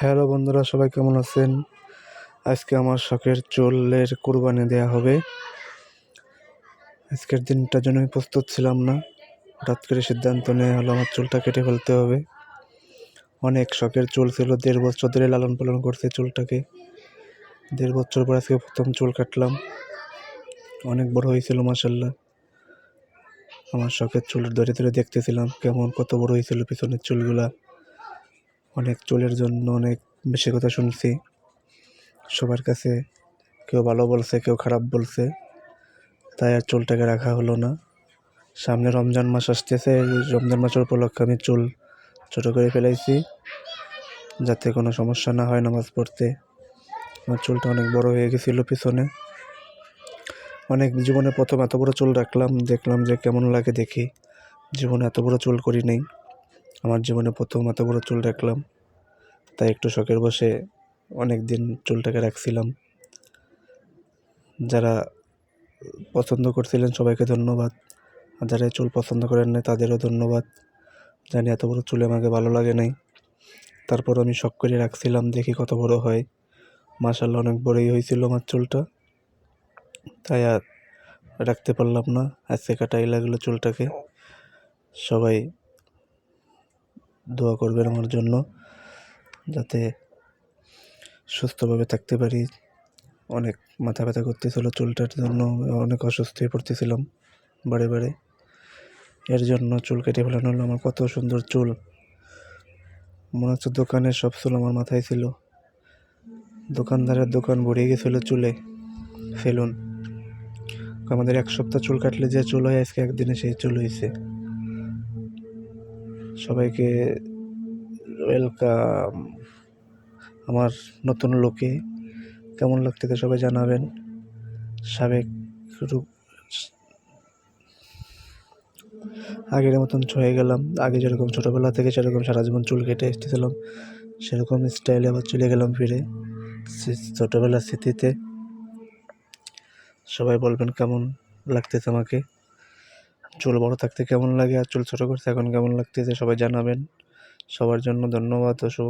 Hello বন্ধুরা, সবাই কেমন আছেন? আজকে আমার শখের চুলের কুরবানি দেয়া হবে। আজকের দিনটার জন্য আমি প্রস্তুত ছিলাম না। হঠাৎ করে সিদ্ধান্ত নেওয়া হলো আমার চুলটা কেটে ফেলতে হবে। অনেক শখের চুল ছিল, 1.5 বছর ধরে লালন পালন করছে চুলটাকে। 1.5 বছর পর আজকে প্রথম চুল কাটলাম। অনেক বড় হয়েছিল মাশাআল্লাহ। আমার শখের চুল ধরে ধরে দেখতেছিলাম কত বড় হয়েছিল পিছনের চুলগুলা। অনেক চুলের জন্য অনেক বেশি কথা শুনছি সবার কাছে। কেউ ভালো বলছে, কেউ খারাপ বলছে, তাই আর চুলটাকে রাখা হলো না। সামনে রমজান মাস আসতেছে, রমজান মাসের উপলক্ষে আমি চুল ছোট করে ফেলাইছি যাতে কোনো সমস্যা না হয় নামাজ পড়তে। আমার চুলটা অনেক বড় হয়ে গেছিলো পিছনে। অনেক জীবনে প্রথম এত বড় চুল রাখলাম, দেখলাম যে কেমন লাগে দেখি। জীবনে এত বড় চুল করি নাই, আমার জীবনে প্রথম এত বড় চুল রাখলাম। তাই একটু শখের বসে অনেক দিন চুলটাকে রাখছিলাম। যারা পছন্দ করছিলেন সবাইকে ধন্যবাদ, আর যারা চুল পছন্দ করেন না তাদেরও ধন্যবাদ। জানি এত বড় চুলে আমাকে ভালো লাগে নাই, তারপর আমি শখ করে রাখছিলাম, দেখি কত বড় হয়। মাশাআল্লাহ অনেক বড়ই হয়েছিল আমার চুলটা, তাই আর রাখতে পারলাম না। আজকে কাটাই লাগলো চুলটাকে। সবাই দোয়া করবেন আমার জন্য যাতে সুস্থভাবে থাকতে পারি। অনেক মাথা ব্যথা করতেছিল চুলটার জন্য, অনেক অসুস্থ হয়ে পড়তেছিলাম বারে বারে। এর জন্য চুল কেটে ফেলানো হলো। আমার কত সুন্দর চুল, মনে হচ্ছে দোকানের সব চুল আমার মাথায় ছিল। দোকানদারের দোকান ভরে গেছিল চুলে। ফেলুন, আমাদের 1 সপ্তাহ চুল কাটলে যে চুল হয় আজকে একদিনে সেই চুল হয়েছে। সবাইকে ওয়েলকাম আমার নতুন লুকে। কেমন লাগতেছে সবাই জানাবেন। সাবেক রূপ আগের মতন হয়ে গেলাম। আগে যেরকম ছোটোবেলা থেকে সেরকম সারা জীবন চুল কেটে এসেছিলাম, সেরকম স্টাইলে আবার চলে গেলাম ফিরে ছোটোবেলার স্মৃতিতে। সবাই বলবেন কেমন লাগতেছে আমাকে, চুল বড় থাকতে কেমন লাগে আর চুল ছোটো করতে এখন কেমন লাগতেছে, সবাই জানাবেন। সবার জন্য ধন্যবাদ ও শুভ